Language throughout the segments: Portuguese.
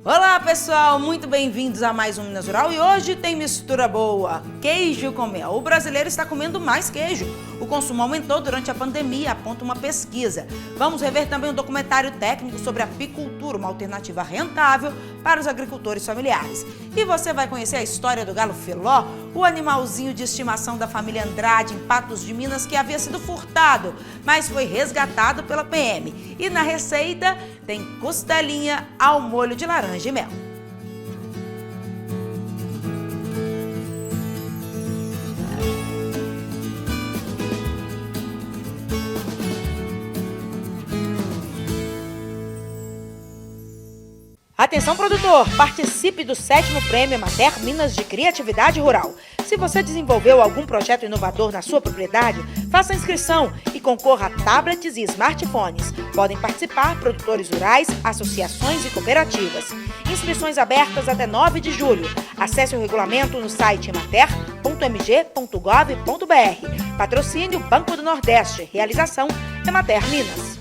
Olá pessoal, muito bem-vindos a mais um Minas Rural e hoje tem mistura boa, queijo com mel. O brasileiro está comendo mais queijo. O consumo aumentou durante a pandemia, aponta uma pesquisa. Vamos rever também um documentário técnico sobre apicultura, uma alternativa rentável para os agricultores familiares. E você vai conhecer a história do galo filó, o animalzinho de estimação da família Andrade em Patos de Minas que havia sido furtado, mas foi resgatado pela PM. E na receita tem costelinha ao molho de laranja e mel. Atenção produtor, participe do 7º Prêmio Emater Minas de Criatividade Rural. Se você desenvolveu algum projeto inovador na sua propriedade, faça a inscrição e concorra a tablets e smartphones. Podem participar produtores rurais, associações e cooperativas. Inscrições abertas até 9 de julho. Acesse o regulamento no site emater.mg.gov.br. Patrocínio Banco do Nordeste. Realização Emater Minas.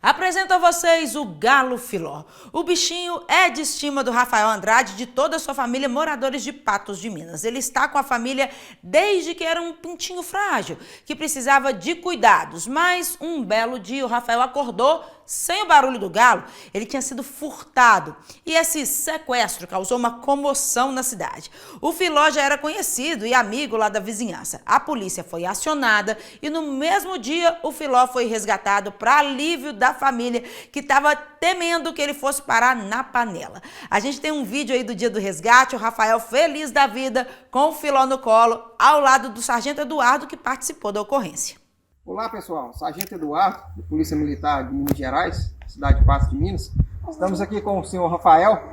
Apresento a vocês o galo filó. O bichinho é de estima do Rafael Andrade e de toda a sua família, moradores de Patos de Minas. Ele está com a família desde que era um pintinho frágil, que precisava de cuidados. Mas um belo dia o Rafael acordou sem o barulho do galo. Ele tinha sido furtado e esse sequestro causou uma comoção na cidade. O filó já era conhecido e amigo lá da vizinhança. A polícia foi acionada e no mesmo dia o filó foi resgatado para alívio da família que estava temendo que ele fosse parar na panela. A gente tem um vídeo aí do dia do resgate, o Rafael feliz da vida com o filó no colo, ao lado do sargento Eduardo que participou da ocorrência. Olá pessoal, Sargento Eduardo, da Polícia Militar de Minas Gerais, cidade de Patos de Minas. Estamos aqui com o senhor Rafael,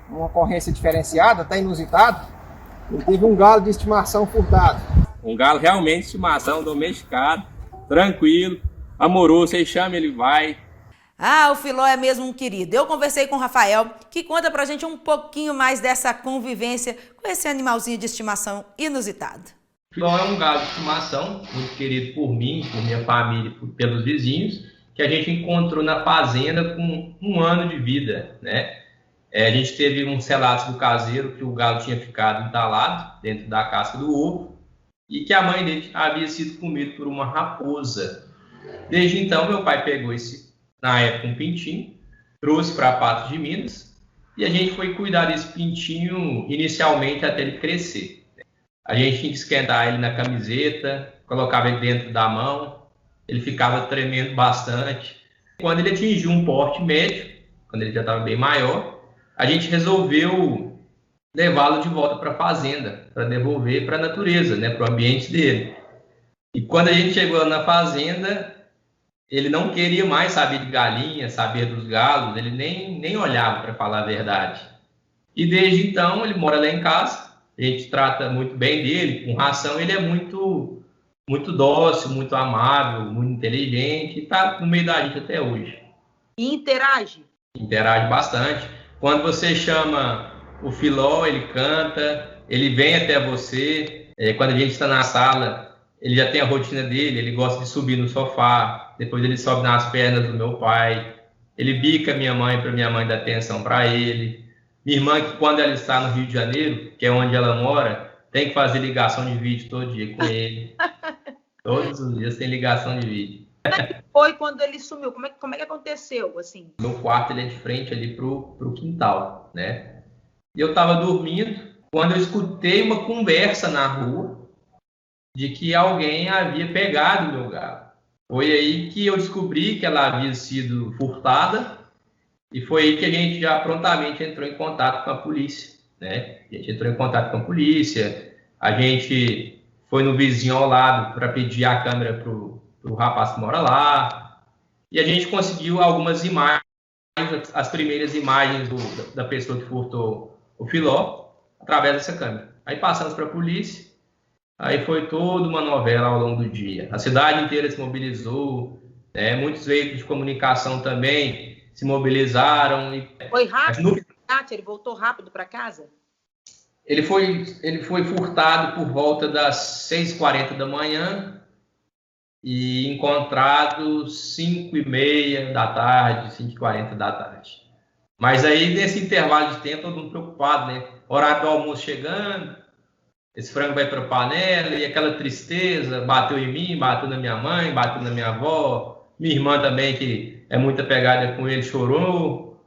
uma ocorrência diferenciada, até inusitada. Ele teve um galo de estimação furtado. Um galo realmente de estimação, domesticado, tranquilo, amoroso, você chama ele vai. Ah, o filó é mesmo um querido. Eu conversei com o Rafael, que conta pra gente um pouquinho mais dessa convivência com esse animalzinho de estimação inusitado. O filó é um galo de estimação, muito querido por mim, por minha família e pelos vizinhos, que a gente encontrou na fazenda com 1 ano de vida, né? A gente teve um relato do caseiro que o galo tinha ficado entalado dentro da casca do ovo e que a mãe dele havia sido comido por uma raposa. Desde então, meu pai pegou na época, um pintinho, trouxe para Patos de Minas e a gente foi cuidar desse pintinho inicialmente até ele crescer. A gente tinha que esquentar ele na camiseta, colocava ele dentro da mão, ele ficava tremendo bastante. Quando ele atingiu um porte médio, quando ele já estava bem maior, a gente resolveu levá-lo de volta para a fazenda, para devolver para a natureza, né, para o ambiente dele. E quando a gente chegou na fazenda, ele não queria mais saber de galinha, saber dos galos, ele nem olhava, para falar a verdade. E desde então, ele mora lá em casa. A gente trata muito bem dele, com ração, ele é muito dócil, muito amável, muito inteligente, e está no meio da gente até hoje. E interage? Interage bastante. Quando você chama o filó, ele canta, ele vem até você. Quando a gente está na sala, ele já tem a rotina dele, ele gosta de subir no sofá, depois ele sobe nas pernas do meu pai, ele bica minha mãe para minha mãe dar atenção para ele. Minha irmã, que quando ela está no Rio de Janeiro, que é onde ela mora, tem que fazer ligação de vídeo todo dia com ele. Todos os dias tem ligação de vídeo. Como é que foi quando ele sumiu? Como é que aconteceu, assim? Meu quarto ele é de frente ali pro quintal, né? E eu estava dormindo quando eu escutei uma conversa na rua de que alguém havia pegado o meu galo. Foi aí que eu descobri que ela havia sido furtada. E foi aí que a gente já prontamente entrou em contato com a polícia, né? A gente entrou em contato com a polícia, a gente foi no vizinho ao lado para pedir a câmera pro rapaz que mora lá, e a gente conseguiu algumas imagens, as primeiras imagens da pessoa que furtou o filó, através dessa câmera. Aí passamos para a polícia, aí foi toda uma novela ao longo do dia. A cidade inteira se mobilizou, né? Muitos veículos de comunicação também se mobilizaram. Foi rápido? Ele voltou rápido para casa? Ele foi furtado por volta das 6h40 da manhã e encontrado 5h30 da tarde, 5h40 da tarde. Mas aí, nesse intervalo de tempo, todo mundo preocupado, né? Horário do almoço chegando, esse frango vai para a panela, e aquela tristeza, bateu em mim, bateu na minha mãe, bateu na minha avó, minha irmã também, que é muito apegada com ele, chorou.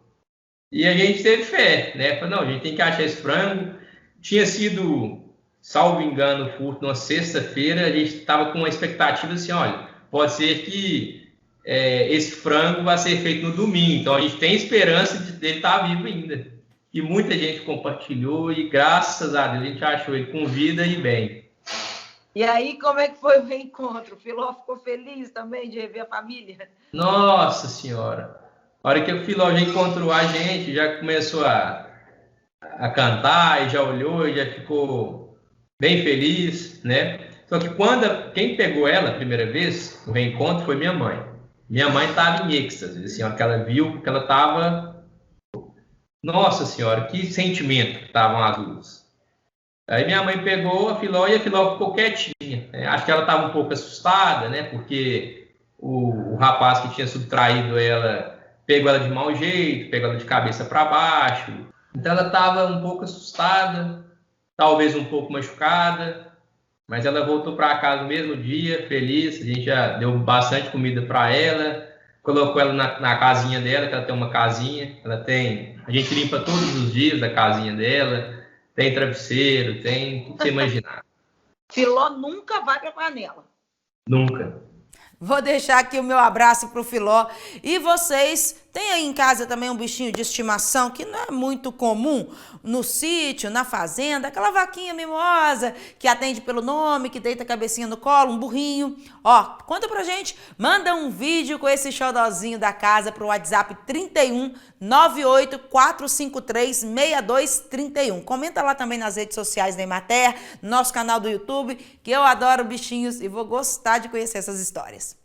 E a gente teve fé, né? Falei, não, a gente tem que achar esse frango. Tinha sido, salvo engano, furto numa sexta-feira, a gente estava com uma expectativa assim, olha, pode ser que esse frango vai ser feito no domingo, então a gente tem esperança dele estar vivo ainda. E muita gente compartilhou e graças a Deus a gente achou ele com vida e bem. E aí, como é que foi o reencontro? O Filó ficou feliz também de rever a família? Nossa Senhora! A hora que o Filó já encontrou a gente, já começou a cantar, e já olhou, e já ficou bem feliz, né? Só que quem pegou ela a primeira vez, o reencontro, foi minha mãe. Minha mãe estava em êxtase, assim, a hora que ela viu, porque ela estava... Nossa Senhora, que sentimento que estavam as duas. Aí minha mãe pegou a Filó e a Filó ficou quietinha, né? Acho que ela estava um pouco assustada, né? Porque o rapaz que tinha subtraído ela pegou ela de mau jeito, pegou ela de cabeça para baixo. Então ela estava um pouco assustada, talvez um pouco machucada, mas ela voltou para casa no mesmo dia, feliz. A gente já deu bastante comida para ela, colocou ela na casinha dela, que ela tem uma casinha. A gente limpa todos os dias a casinha dela, tem travesseiro, tem tudo que você imaginar. Filó nunca vai para a panela. Nunca. Vou deixar aqui o meu abraço pro Filó. E vocês têm aí em casa também um bichinho de estimação que não é muito comum no sítio, na fazenda, aquela vaquinha mimosa que atende pelo nome, que deita a cabecinha no colo, um burrinho. Ó, conta pra gente, manda um vídeo com esse xodozinho da casa pro WhatsApp 31 98 453 6231. Comenta lá também nas redes sociais da Emater, no nosso canal do YouTube, que eu adoro bichinhos e vou gostar de conhecer essas histórias.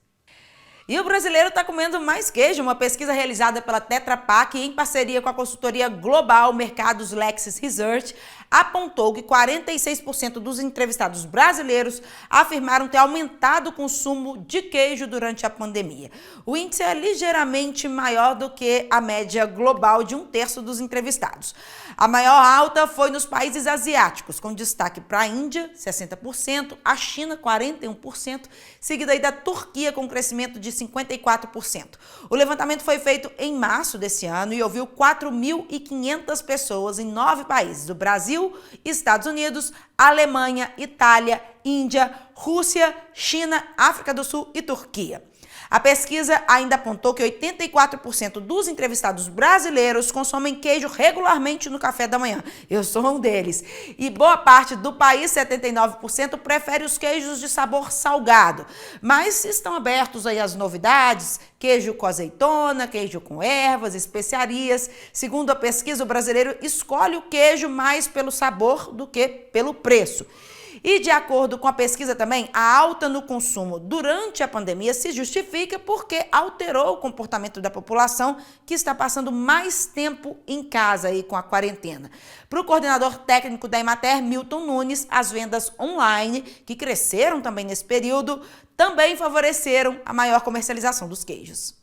E o brasileiro está comendo mais queijo. Uma pesquisa realizada pela Tetra Pak em parceria com a consultoria global Mercados Lexis Research apontou que 46% dos entrevistados brasileiros afirmaram ter aumentado o consumo de queijo durante a pandemia. O índice é ligeiramente maior do que a média global de 1/3 dos entrevistados. A maior alta foi nos países asiáticos, com destaque para a Índia, 60%, a China, 41%, seguida aí da Turquia, com crescimento de 54%. O levantamento foi feito em março desse ano e ouviu 4.500 pessoas em 9 países, do Brasil, Estados Unidos, Alemanha, Itália, Índia, Rússia, China, África do Sul e Turquia. A pesquisa ainda apontou que 84% dos entrevistados brasileiros consomem queijo regularmente no café da manhã. Eu sou um deles. E boa parte do país, 79%, prefere os queijos de sabor salgado. Mas estão abertos aí às novidades, queijo com azeitona, queijo com ervas, especiarias. Segundo a pesquisa, o brasileiro escolhe o queijo mais pelo sabor do que pelo preço. E de acordo com a pesquisa também, a alta no consumo durante a pandemia se justifica porque alterou o comportamento da população que está passando mais tempo em casa aí com a quarentena. Para o coordenador técnico da Emater, Milton Nunes, as vendas online, que cresceram também nesse período, também favoreceram a maior comercialização dos queijos.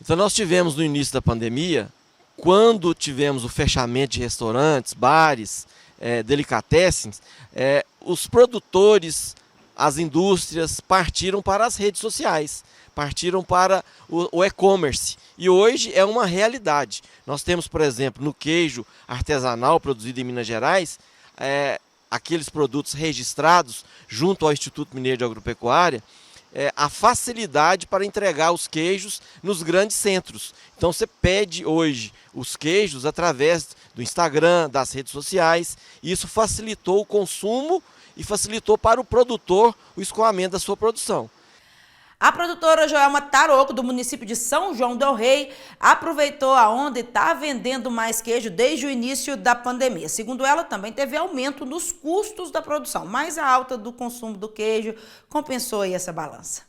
Então nós tivemos no início da pandemia, quando tivemos o fechamento de restaurantes, bares, delicatessens, os produtores, as indústrias partiram para as redes sociais, partiram para o e-commerce. E hoje é uma realidade. Nós temos, por exemplo, no queijo artesanal produzido em Minas Gerais, aqueles produtos registrados junto ao Instituto Mineiro de Agropecuária, a facilidade para entregar os queijos nos grandes centros. Então você pede hoje os queijos através do Instagram, das redes sociais, e isso facilitou o consumo e facilitou para o produtor o escoamento da sua produção. A produtora Joelma Taroco, do município de São João del Rei, aproveitou a onda e está vendendo mais queijo desde o início da pandemia. Segundo ela, também teve aumento nos custos da produção, mas a alta do consumo do queijo compensou aí essa balança.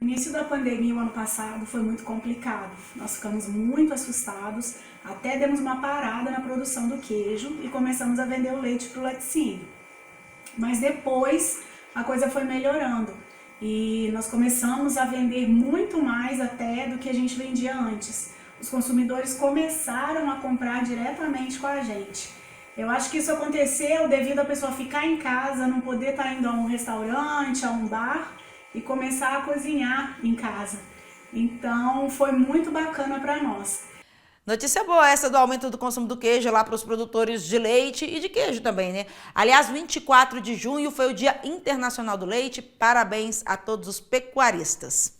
O início da pandemia, o ano passado, foi muito complicado. Nós ficamos muito assustados, até demos uma parada na produção do queijo e começamos a vender o leite para o laticínio. Mas depois a coisa foi melhorando. E nós começamos a vender muito mais até do que a gente vendia antes. os consumidores começaram a comprar diretamente com a gente. Eu acho que isso aconteceu devido a pessoa ficar em casa, não poder estar indo a um restaurante, a um bar e começar a cozinhar em casa. Então foi muito bacana para nós. Notícia boa essa do aumento do consumo do queijo lá para os produtores de leite e de queijo também, né? Aliás, 24 de junho foi o Dia Internacional do Leite. Parabéns a todos os pecuaristas.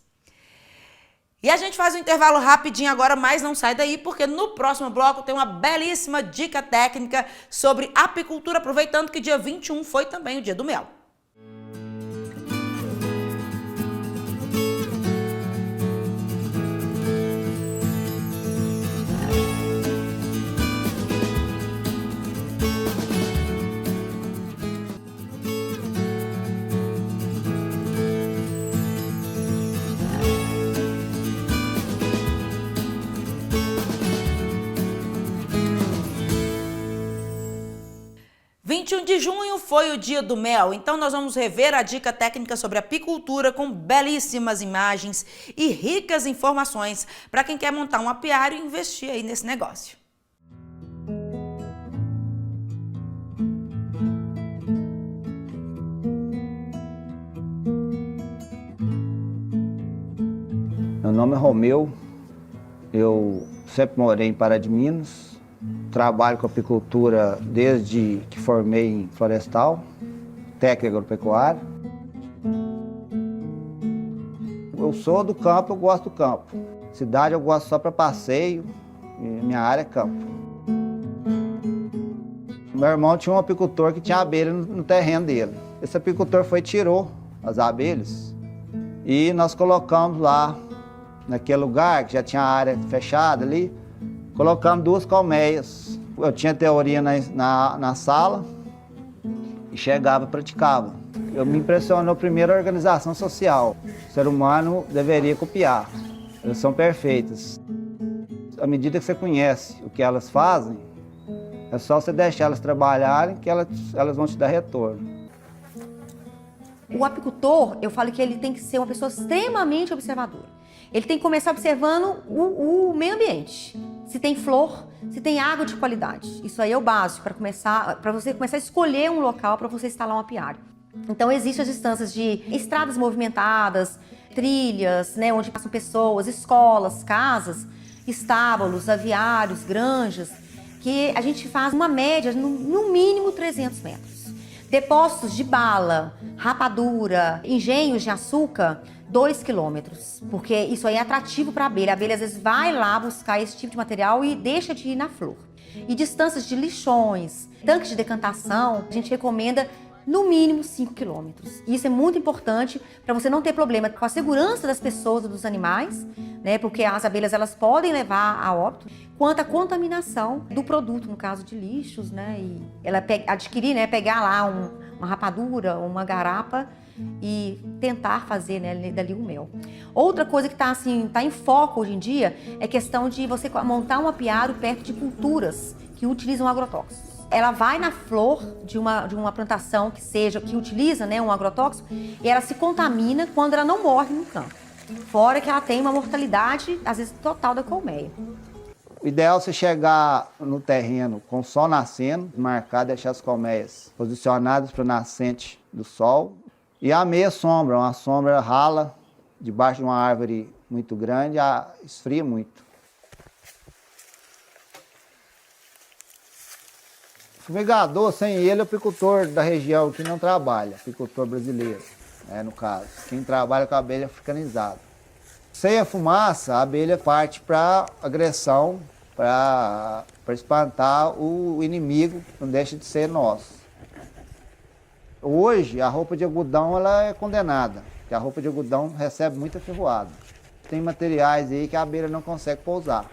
E a gente faz um intervalo rapidinho agora, mas não sai daí, porque no próximo bloco tem uma belíssima dica técnica sobre apicultura, aproveitando que dia 21 foi também o Dia do Mel. De junho foi o Dia do Mel, então nós vamos rever a dica técnica sobre apicultura com belíssimas imagens e ricas informações para quem quer montar um apiário e investir aí nesse negócio. Meu nome é Romeu, eu sempre morei em Pará de Minas. Trabalho com apicultura desde que formei em florestal, técnica agropecuária. Eu sou do campo, eu gosto do campo. Cidade eu gosto só para passeio, e minha área é campo. Meu irmão tinha um apicultor que tinha abelha no terreno dele. Esse apicultor foi e tirou as abelhas e nós colocamos lá, naquele lugar que já tinha a área fechada ali, colocamos 2 colmeias. Eu tinha teoria na sala e chegava e praticava. Eu me impressionou primeiro a organização social. O ser humano deveria copiar. Elas são perfeitas. À medida que você conhece o que elas fazem, é só você deixar elas trabalharem que elas vão te dar retorno. O apicultor, eu falo que ele tem que ser uma pessoa extremamente observadora. Ele tem que começar observando o meio ambiente. Se tem flor, se tem água de qualidade. Isso aí é o básico para você começar a escolher um local para você instalar um apiário. Então existem as distâncias de estradas movimentadas, trilhas, né, onde passam pessoas, escolas, casas, estábulos, aviários, granjas, que a gente faz uma média no mínimo 300 metros. Depósitos de bala, rapadura, engenhos de açúcar, 2 quilômetros, porque isso aí é atrativo para a abelha. A abelha às vezes vai lá buscar esse tipo de material e deixa de ir na flor. E distâncias de lixões, tanques de decantação, a gente recomenda no mínimo 5 quilômetros. Isso é muito importante para você não ter problema com a segurança das pessoas e dos animais, né? Porque as abelhas elas podem levar a óbito, quanto à contaminação do produto, no caso de lixos, né? E ela adquirir, né? Pegar lá uma rapadura, uma garapa e tentar fazer, né, dali um mel. Outra coisa que está em foco hoje em dia é a questão de você montar um apiário perto de culturas que utilizam agrotóxicos. Ela vai na flor de uma plantação que utiliza, né, um agrotóxico e ela se contamina quando ela não morre no campo. Fora que ela tem uma mortalidade, às vezes, total da colmeia. O ideal é você chegar no terreno com o sol nascendo, marcar, deixar as colmeias posicionadas para o nascente do sol. E a meia sombra, uma sombra rala, debaixo de uma árvore muito grande, esfria muito. Fumigador, sem ele, é o apicultor da região que não trabalha, apicultor brasileiro, no caso. Quem trabalha com a abelha africanizada. Sem a fumaça, a abelha parte para agressão, para espantar o inimigo, não deixa de ser nosso. Hoje, a roupa de algodão ela é condenada, porque a roupa de algodão recebe muita ferroada. Tem materiais aí que a abelha não consegue pousar.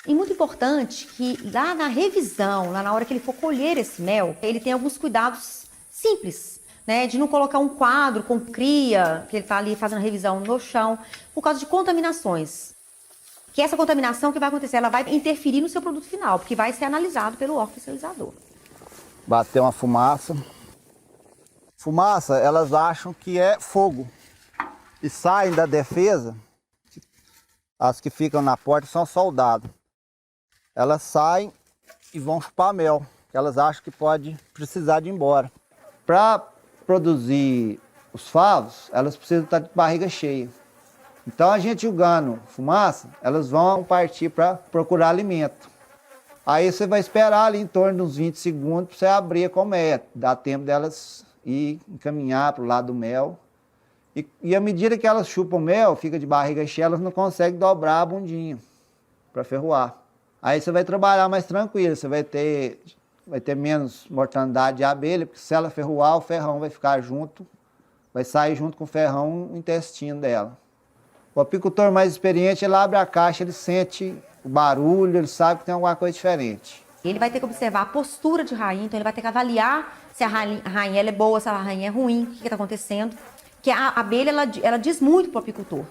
E muito importante que lá na revisão, lá na hora que ele for colher esse mel, ele tem alguns cuidados simples, né? De não colocar um quadro com cria, que ele está ali fazendo a revisão no chão, por causa de contaminações. Que essa contaminação que vai acontecer, ela vai interferir no seu produto final, porque vai ser analisado pelo órgão fiscalizador. Bater uma fumaça. Fumaça, elas acham que é fogo. E saem da defesa, As que ficam na porta são soldados. Elas saem e vão chupar mel. Elas acham que pode precisar de ir embora. Para produzir os favos, elas precisam estar de barriga cheia. Então a gente jogando fumaça, elas vão partir para procurar alimento. Aí você vai esperar ali em torno de uns 20 segundos para você abrir a colmeia. Dá tempo delas ir encaminhar para o lado do mel. E à medida que elas chupam mel, fica de barriga cheia, elas não conseguem dobrar a bundinha para ferroar. Aí você vai trabalhar mais tranquilo, você vai ter menos mortandade de abelha, porque se ela ferroar, o ferrão vai ficar junto, vai sair junto com o ferrão o intestino dela. O apicultor mais experiente, ele abre a caixa, ele sente o barulho, ele sabe que tem alguma coisa diferente. Ele vai ter que observar a postura de rainha, então ele vai ter que avaliar se a rainha ela é boa, se a rainha é ruim, o que está acontecendo. Que a abelha, ela diz muito para o apicultor,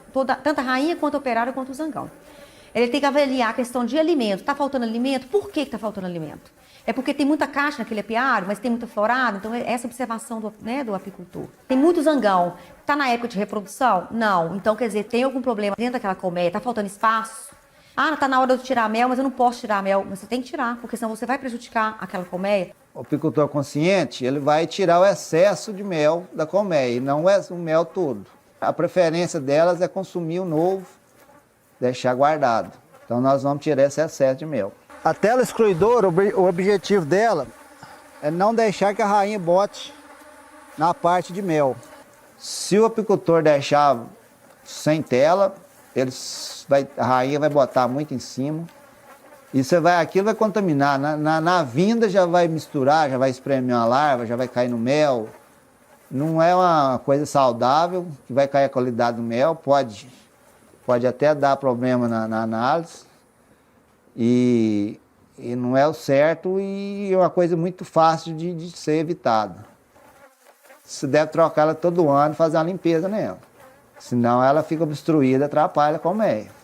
tanto a rainha quanto a operária quanto o zangão. Ele tem que avaliar a questão de alimento. Está faltando alimento? Por que está faltando alimento? É porque tem muita caixa naquele apiário, mas tem muita florada, então é essa observação do apicultor. Tem muito zangão. Está na época de reprodução? Não. Então, quer dizer, tem algum problema dentro daquela colmeia? Está faltando espaço? Ah, está na hora de tirar mel, mas eu não posso tirar mel. Mas você tem que tirar, porque senão você vai prejudicar aquela colmeia. O apicultor consciente, ele vai tirar o excesso de mel da colmeia, e não o mel todo. A preferência delas é consumir o novo, deixar guardado. Então nós vamos tirar esse excesso de mel. A tela excluidora, o objetivo dela é não deixar que a rainha bote na parte de mel. Se o apicultor deixar sem tela, a rainha vai botar muito em cima. E aquilo vai contaminar. Na vinda já vai misturar, já vai espremer uma larva, já vai cair no mel. Não é uma coisa saudável, que vai cair a qualidade do mel, pode até dar problema na análise. E não é o certo e é uma coisa muito fácil de ser evitada. Você deve trocar ela todo ano e fazer uma limpeza nela. Senão ela fica obstruída, atrapalha a colmeia.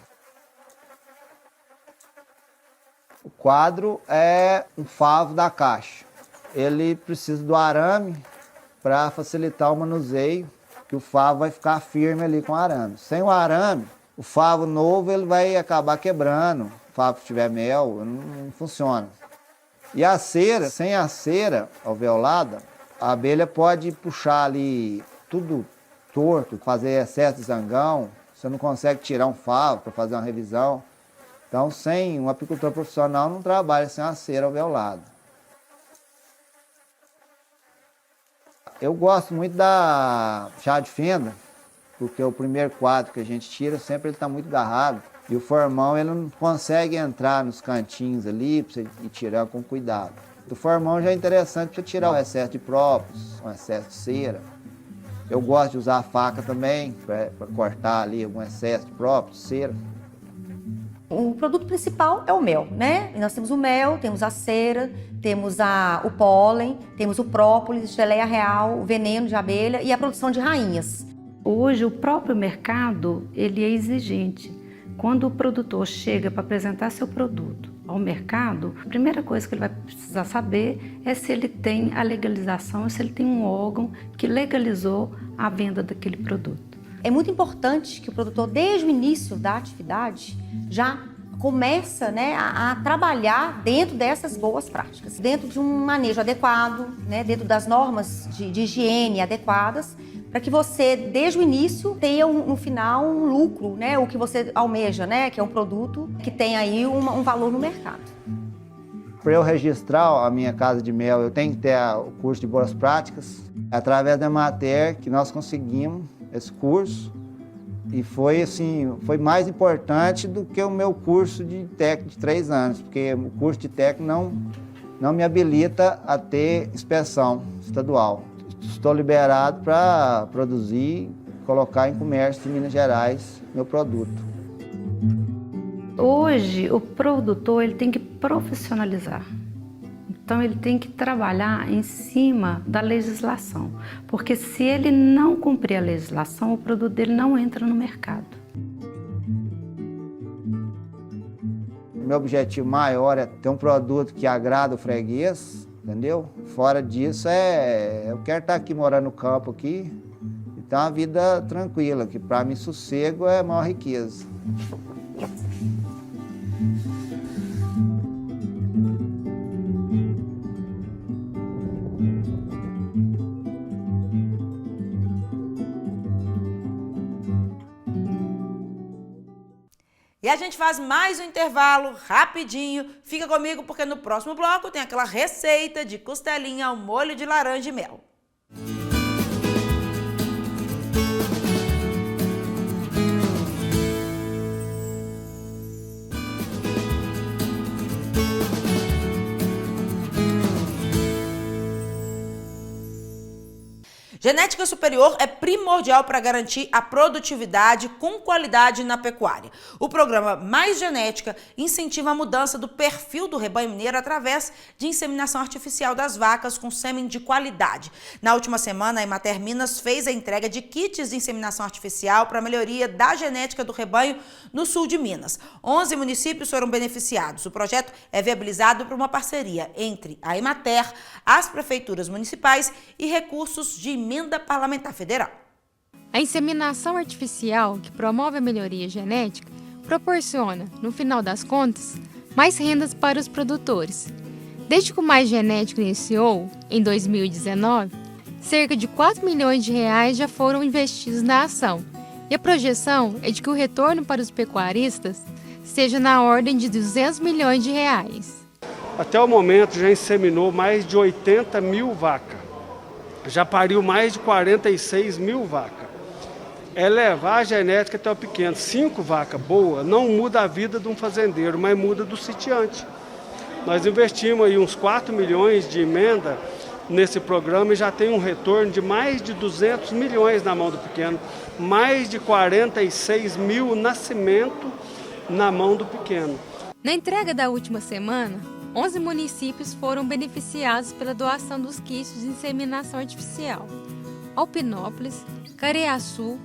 O quadro é um favo da caixa. Ele precisa do arame para facilitar o manuseio, que o favo vai ficar firme ali com o arame. Sem o arame, o favo novo ele vai acabar quebrando. O favo que tiver mel, não funciona. E a cera, sem a cera alveolada, a abelha pode puxar ali tudo torto, fazer excesso de zangão. Você não consegue tirar um favo para fazer uma revisão. Então, sem um apicultor profissional, não trabalha sem a cera alveolada. Eu gosto muito da chá de fenda, porque o primeiro quadro que a gente tira, sempre ele está muito agarrado. E o formão, ele não consegue entrar nos cantinhos ali, para você ir tirando com cuidado. O formão já é interessante para tirar o excesso de própolis, o excesso de cera. Eu gosto de usar a faca também, para cortar ali algum excesso de própolis, cera. O produto principal é o mel, né? E nós temos o mel, temos a cera, temos o pólen, temos o própolis, geleia real, o veneno de abelha e a produção de rainhas. Hoje o próprio mercado, ele é exigente. Quando o produtor chega para apresentar seu produto ao mercado, a primeira coisa que ele vai precisar saber é se ele tem a legalização, se ele tem um órgão que legalizou a venda daquele produto. É muito importante que o produtor, desde o início da atividade, já começa, né, a trabalhar dentro dessas boas práticas, dentro de um manejo adequado, né, dentro das normas de higiene adequadas, para que você, desde o início, tenha no final um lucro, né, o que você almeja, né, que é um produto que tem aí um valor no mercado. Para eu registrar a minha casa de mel, eu tenho que ter o curso de boas práticas. Através da Emater que nós conseguimos esse curso e foi mais importante do que o meu curso de técnico de 3 anos, porque o curso de técnico não me habilita a ter inspeção estadual. Estou liberado para produzir, colocar em comércio de Minas Gerais meu produto. Hoje o produtor ele tem que profissionalizar. Então ele tem que trabalhar em cima da legislação, porque se ele não cumprir a legislação, o produto dele não entra no mercado. Meu objetivo maior é ter um produto que agrada o freguês, entendeu? Fora disso, eu quero estar aqui morando no campo aqui e ter uma vida tranquila, que para mim sossego é a maior riqueza. E a gente faz mais um intervalo rapidinho. Fica comigo porque no próximo bloco tem aquela receita de costelinha ao molho de laranja e mel. Genética superior é primordial para garantir a produtividade com qualidade na pecuária. O programa Mais Genética incentiva a mudança do perfil do rebanho mineiro através de inseminação artificial das vacas com sêmen de qualidade. Na última semana, a Emater Minas fez a entrega de kits de inseminação artificial para a melhoria da genética do rebanho no sul de Minas. 11 municípios foram beneficiados. O projeto é viabilizado por uma parceria entre a Emater, as prefeituras municipais e recursos de emenda parlamentar federal. A inseminação artificial, que promove a melhoria genética, proporciona, no final das contas, mais rendas para os produtores. Desde que o Mais Genético iniciou, em 2019, cerca de 4 milhões de reais já foram investidos na ação. E a projeção é de que o retorno para os pecuaristas seja na ordem de 200 milhões de reais. Até o momento já inseminou mais de 80 mil vacas. Já pariu mais de 46 mil vacas. É levar a genética até o pequeno. 5 vacas boas não muda a vida de um fazendeiro, mas muda do sitiante. Nós investimos aí uns 4 milhões de emenda nesse programa e já tem um retorno de mais de 200 milhões na mão do pequeno. Mais de 46 mil nascimentos na mão do pequeno. Na entrega da última semana, 11 municípios foram beneficiados pela doação dos kits de inseminação artificial. Alpinópolis, Careaçu,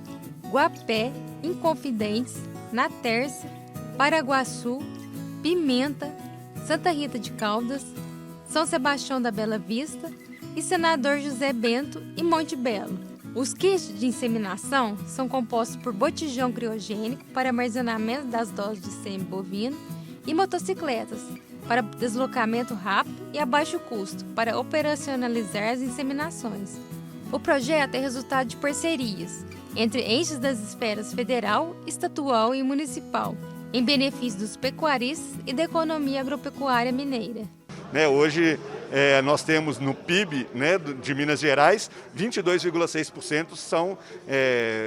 Guapé, Inconfidentes, Natércia, Paraguaçu, Pimenta, Santa Rita de Caldas, São Sebastião da Bela Vista e Senador José Bento e Monte Belo. Os kits de inseminação são compostos por botijão criogênico para armazenamento das doses de sêmen bovino e motocicletas, para deslocamento rápido e a baixo custo, para operacionalizar as inseminações. O projeto é resultado de parcerias entre entes das esferas federal, estadual e municipal, em benefício dos pecuaristas e da economia agropecuária mineira. Hoje nós temos no PIB de Minas Gerais, 22,6% são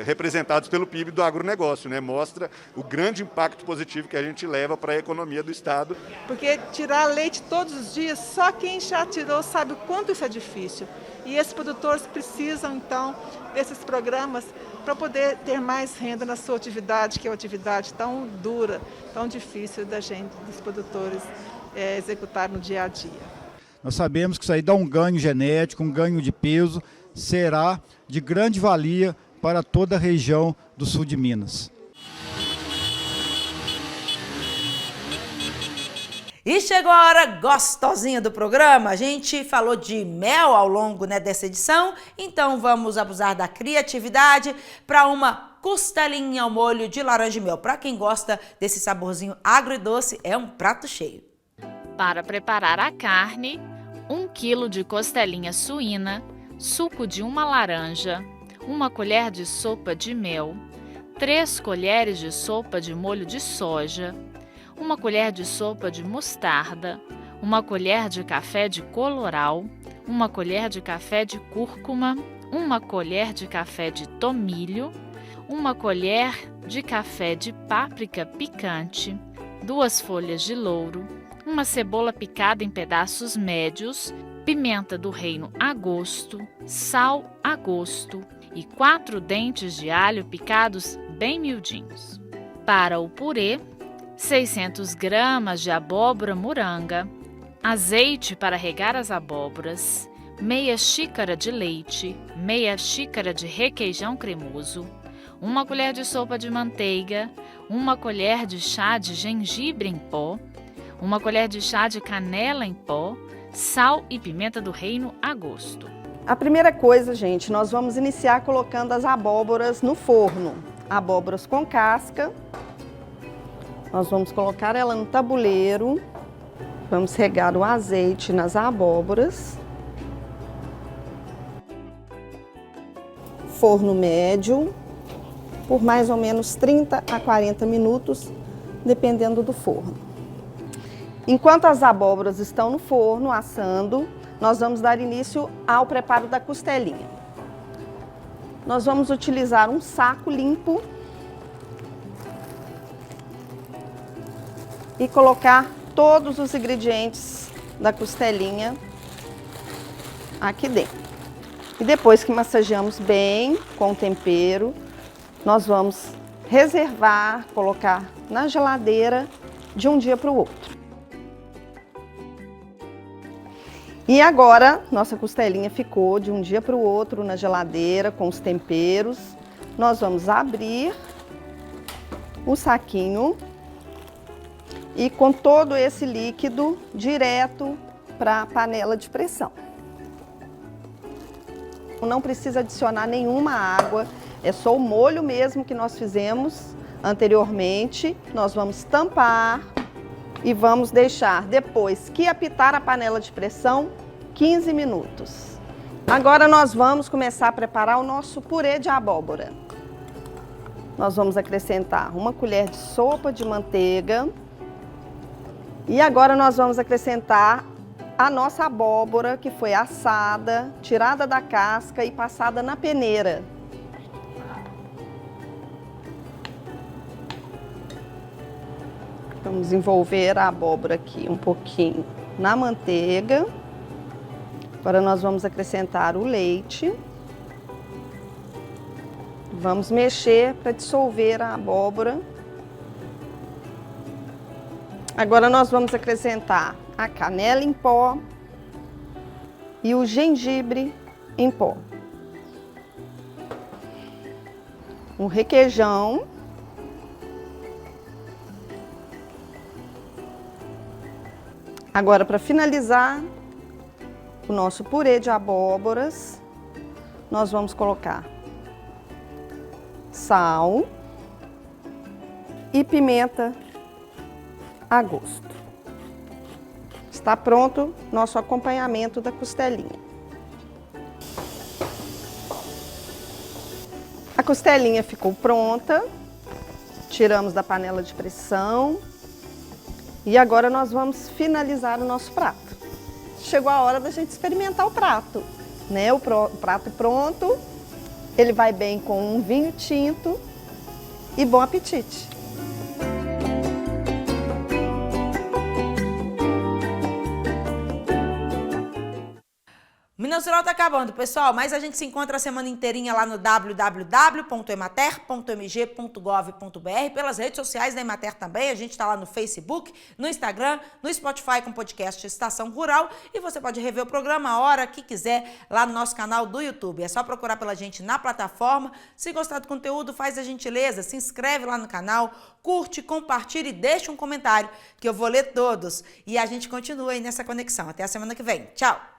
representados pelo PIB do agronegócio. Mostra o grande impacto positivo que a gente leva para a economia do Estado. Porque tirar leite todos os dias, só quem já tirou sabe o quanto isso é difícil. E esses produtores precisam, então, desses programas para poder ter mais renda na sua atividade, que é uma atividade tão dura, tão difícil dos produtores executar no dia a dia. Nós sabemos que isso aí dá um ganho genético, um ganho de peso, será de grande valia para toda a região do sul de Minas. E chegou a hora gostosinha do programa. A gente falou de mel ao longo dessa edição, então vamos abusar da criatividade para uma costelinha ao molho de laranja e mel. Para quem gosta desse saborzinho agridoce, é um prato cheio. Para preparar a carne, 1 kg de costelinha suína, suco de uma laranja, 1 colher de sopa de mel, 3 colheres de sopa de molho de soja, 1 colher de sopa de mostarda, 1 colher de café de coloral, 1 colher de café de cúrcuma, 1 colher de café de tomilho, 1 colher de café de páprica picante, 2 folhas de louro, 1 cebola picada em pedaços médios, pimenta do reino a gosto, sal a gosto e 4 dentes de alho picados bem miudinhos. Para o purê, 600 gramas de abóbora moranga, azeite para regar as abóboras, meia xícara de leite, meia xícara de requeijão cremoso, 1 colher de sopa de manteiga, 1 colher de chá de gengibre em pó, 1 colher de chá de canela em pó, sal e pimenta do reino a gosto. A primeira coisa, gente, nós vamos iniciar colocando as abóboras no forno. Abóboras com casca. Nós vamos colocar ela no tabuleiro. Vamos regar o azeite nas abóboras. Forno médio, por mais ou menos 30 a 40 minutos. dependendo do forno. Enquanto as abóboras estão no forno assando, nós vamos dar início ao preparo da costelinha. Nós vamos utilizar um saco limpo e colocar todos os ingredientes da costelinha aqui dentro. E depois que massageamos bem com o tempero, nós vamos reservar, colocar na geladeira de um dia para o outro. E agora, nossa costelinha ficou de um dia para o outro na geladeira com os temperos. Nós vamos abrir o saquinho e com todo esse líquido direto para a panela de pressão. Não precisa adicionar nenhuma água, é só o molho mesmo que nós fizemos anteriormente. Nós vamos tampar e vamos deixar, depois que apitar a panela de pressão, 15 minutos. Agora nós vamos começar a preparar o nosso purê de abóbora. Nós vamos acrescentar uma colher de sopa de manteiga. E agora nós vamos acrescentar a nossa abóbora, que foi assada, tirada da casca e passada na peneira. Vamos envolver a abóbora aqui um pouquinho na manteiga. Agora nós vamos acrescentar o leite. Vamos mexer para dissolver a abóbora. Agora nós vamos acrescentar a canela em pó e o gengibre em pó. O requeijão. Agora, para finalizar o nosso purê de abóboras, nós vamos colocar sal e pimenta a gosto. Está pronto nosso acompanhamento da costelinha. A costelinha ficou pronta, tiramos da panela de pressão e agora nós vamos finalizar o nosso prato. Chegou a hora da gente experimentar o prato, né? O prato pronto, ele vai bem com um vinho tinto e bom apetite! Minas Geral tá acabando, pessoal, mas a gente se encontra a semana inteirinha lá no www.emater.mg.gov.br, pelas redes sociais da Emater também. A gente tá lá no Facebook, no Instagram, no Spotify com o podcast Estação Rural, e você pode rever o programa a hora que quiser lá no nosso canal do YouTube. É só procurar pela gente na plataforma. Se gostar do conteúdo, faz a gentileza, se inscreve lá no canal, curte, compartilha e deixa um comentário que eu vou ler todos. E a gente continua aí nessa conexão. Até a semana que vem. Tchau!